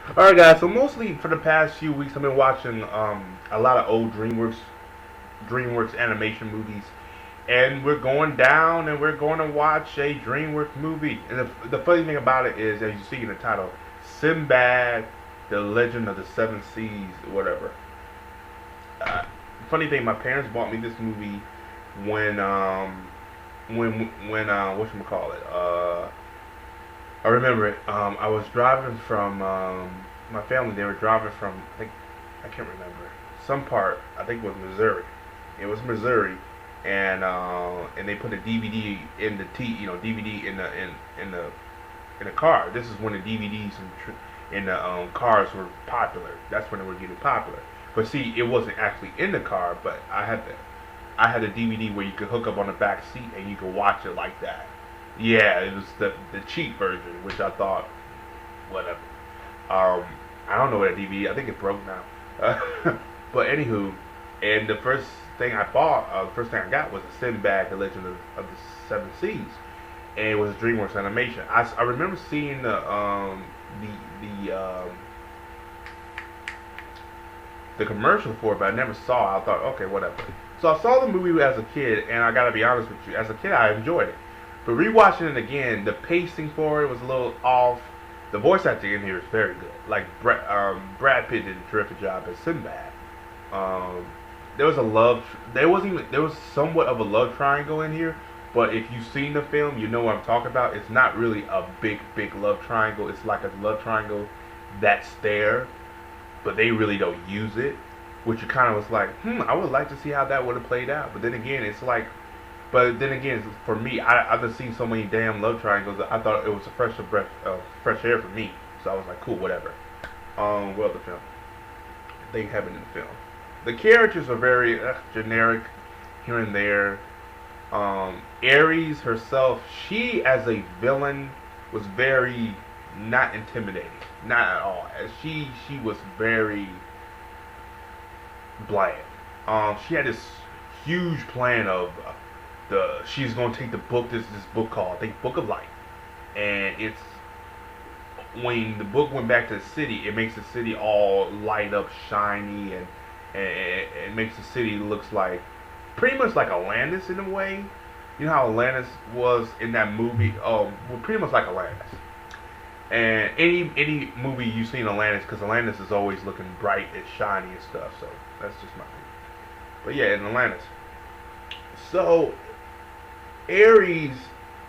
Alright guys, so mostly for the past few weeks I've been watching a lot of old DreamWorks animation movies. And we're going down and we're going to watch a DreamWorks movie. And the funny thing about it is, as you see in the title, Sinbad, the Legend of the Seven Seas, whatever. Uh, Funny thing, my parents bought me this movie when whatchamacallit, I remember it. I was driving from my family. They were driving from, I can't remember, some part. I think it was Missouri. It was Missouri, and they put a DVD in the DVD in the car. This is when the DVDs in the cars were popular. That's when they were getting popular. But see, it wasn't actually in the car. But I had a DVD where you could hook up on the back seat and you could watch it like that. Yeah, it was the cheap version, which I thought, whatever. Um, I don't know what a DVD. I think it broke now. But anywho, and the first thing I bought, the first thing I got was a Sinbad, the Legend of the Seven Seas, and it was DreamWorks animation. I remember seeing the the commercial for it, but I never saw it. I thought, okay, whatever. So I saw the movie as a kid, and I gotta be honest with you, as a kid, I enjoyed it. But rewatching it again, the pacing for it was a little off. The voice acting in here is very good. Like Brad Pitt did a terrific job as Sinbad. Um, there was a love. There wasn't even. There was somewhat of a love triangle in here. But if you've seen the film, you know what I'm talking about. It's not really a big love triangle. It's like a love triangle that's there, but they really don't use it. Which you kind of was like, I would like to see how that would have played out. But then again, it's like, but then again, for me, I've just seen so many damn love triangles that I thought it was a fresh air for me. So I was like, cool, whatever. Well, the film, they have it in the film. The characters are very generic here and there. Ares herself, she as a villain was very not intimidating, not at all. She was very bland. She had this huge plan of she's gonna take the book. This book called, I think, Book of Life, and it's when the book went back to the city, it makes the city all light up, shiny, and it makes the city looks like pretty much like Atlantis in a way. You know how Atlantis was in that movie? Well, pretty much like Atlantis. And any movie you've seen Atlantis, because Atlantis is always looking bright and shiny and stuff. So that's just my thing. But yeah, in Atlantis. So Ares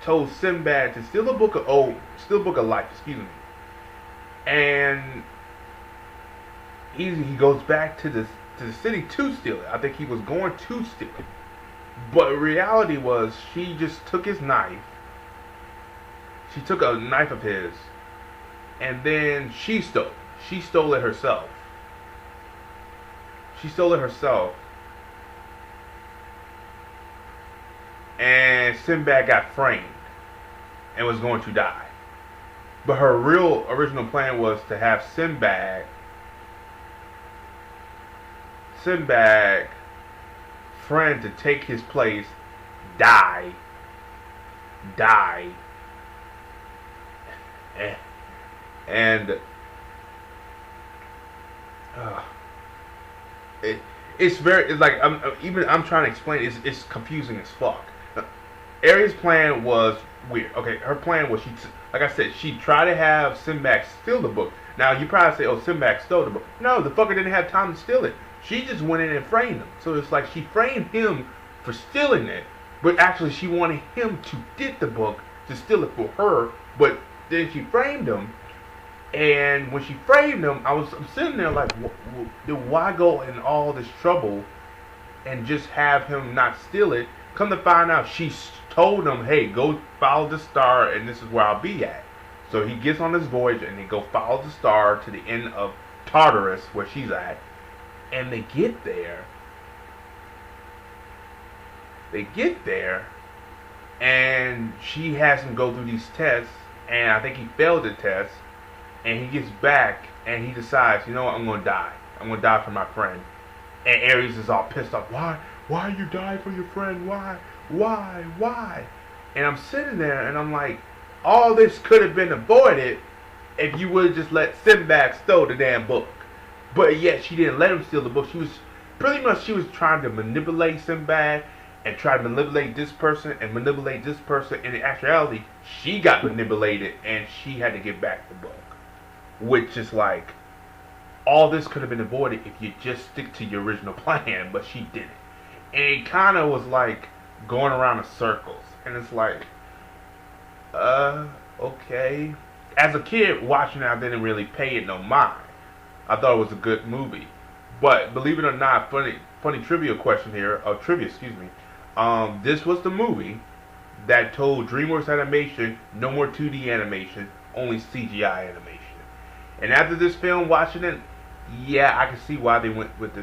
told Sinbad to steal the book of life. Excuse me. And he goes back to the city to steal it. I think he was going to steal it. But reality was, she just took his knife. She took a knife of his, and then she stole it. She stole it herself. She stole it herself. And Sinbad got framed and was going to die. But her real original plan was to have Sinbad friend to take his place, die, die, eh, and uh, it's very, it's like I'm trying to explain it, it's confusing as fuck. Aries' plan was weird. Okay, her plan was like I said, she tried to have Sinbad steal the book. Now you probably say, "Oh, Sinbad stole the book." No, the fucker didn't have time to steal it. She just went in and framed him. So it's like she framed him for stealing it, but actually she wanted him to get the book to steal it for her. But then she framed him, and when she framed him, I'm sitting there like, why go in all this trouble and just have him not steal it? Come to find out, she told him, "Hey, go follow the star, and this is where I'll be at." So he gets on this voyage, and they go follow the star to the end of Tartarus, where she's at. And they get there. And she has him go through these tests, and I think he failed the test. And he gets back, and he decides, you know what, I'm gonna die. I'm gonna die for my friend. And Ares is all pissed off. Why you die for your friend? Why? And I'm sitting there, and I'm like, all this could have been avoided if you would have just let Sinbad steal the damn book. But yet she didn't let him steal the book. She was pretty much, she was trying to manipulate Sinbad and try to manipulate this person and manipulate this person. And in actuality, she got manipulated and she had to give back the book. Which is like, all this could have been avoided if you just stick to your original plan, but she didn't. And it kind of was like going around in circles. And it's like, okay. As a kid watching it, I didn't really pay it no mind. I thought it was a good movie. But believe it or not, funny trivia question here, or trivia, excuse me. This was the movie that told DreamWorks Animation no more 2D animation, only CGI animation. And after this film, watching it, yeah, I can see why they went with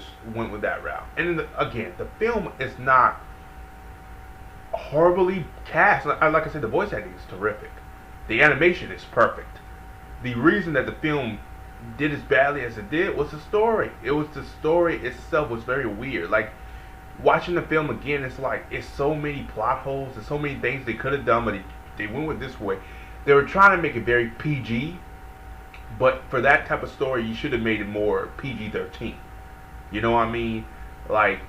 that route. And again, the film is not horribly cast. Like I said, the voice acting is terrific. The animation is perfect. The reason that the film did as badly as it did was the story. It was the story itself was very weird. Like watching the film again, it's like it's so many plot holes and so many things they could have done, but they went with this way. They were trying to make it very PG. But for that type of story, you should have made it more PG-13. You know what I mean? Like,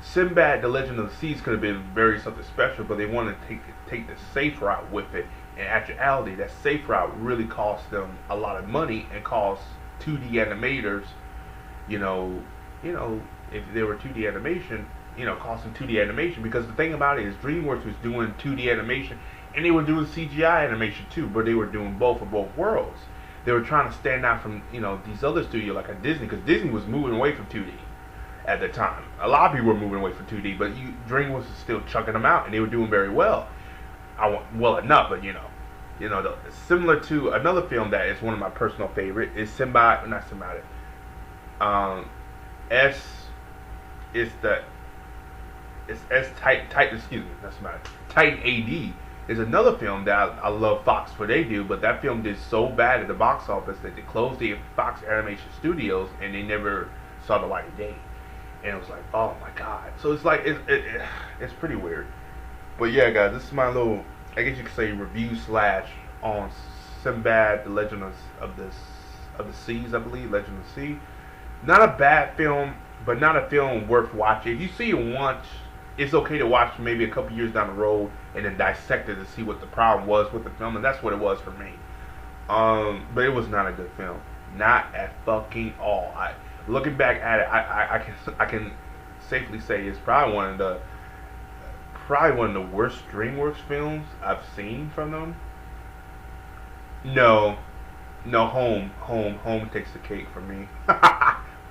Sinbad, The Legend of the Seas could have been very something special, but they wanted to take the safe route with it. In actuality, that safe route really cost them a lot of money and cost 2D animators, if they were 2D animation, cost them 2D animation. Because the thing about it is DreamWorks was doing 2D animation, and they were doing CGI animation too, but they were doing both of both worlds. They were trying to stand out from these other studios like a Disney, because Disney was moving away from 2D at the time. A lot of people were moving away from 2D, but DreamWorks was still chucking them out, and they were doing very well. Well enough, but similar to another film that is one of my personal favorite is Sinbad. Not Sinbad. Titan. Excuse me, not Sinbad. Titan AD. Is another film that I love Fox for they do, but that film did so bad at the box office that they closed the Fox Animation Studios and they never saw the light of day. And it was like, oh my god. So it's like it's pretty weird. But yeah, guys, this is my little, I guess you could say, review slash on Sinbad, The Legend of the Seas, I believe, Legend of the Sea. Not a bad film, but not a film worth watching. If you see it once, it's okay to watch maybe a couple years down the road and then dissect it to see what the problem was with the film, and that's what it was for me. But it was not a good film, not at fucking all. Looking back at it, I can safely say it's probably one of the worst DreamWorks films I've seen from them. No, Home takes the cake for me.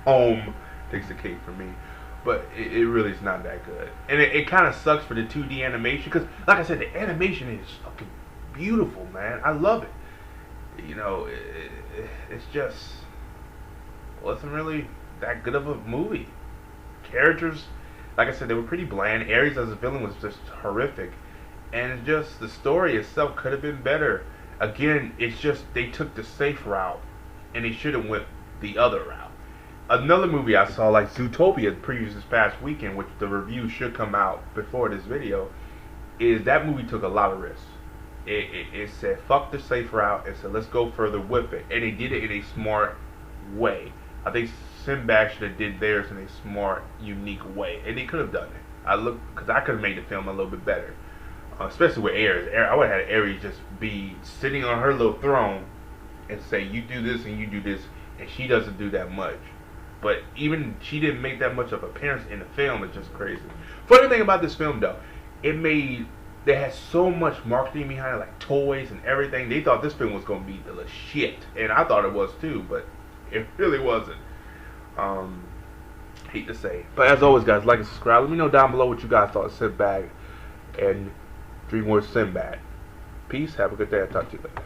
Home takes the cake for me. But it really is not that good. And it kind of sucks for the 2D animation. Because, like I said, the animation is fucking beautiful, man. I love it. It's just wasn't really that good of a movie. Characters, like I said, they were pretty bland. Ares as a villain was just horrific. And it's just, the story itself could have been better. Again, it's just, they took the safe route. And they should have went the other route. Another movie I saw, like Zootopia, previous this past weekend, which the review should come out before this video, is that movie took a lot of risks. It said, fuck the safe route, and said, let's go further with it. And they did it in a smart way. I think Sinbad should have did theirs in a smart, unique way. And they could have done it. Because I could have made the film a little bit better. Especially with Ares. I would have had Ares just be sitting on her little throne and say, you do this and you do this. And she doesn't do that much. But even she didn't make that much of an appearance in the film. It's just crazy. Funny thing about this film, though, they had so much marketing behind it, like toys and everything. They thought this film was going to be the shit, and I thought it was too, but it really wasn't. Hate to say, but as always, guys, like and subscribe. Let me know down below what you guys thought of Sinbad and DreamWorks Sinbad. Peace. Have a good day. I'll talk to you later.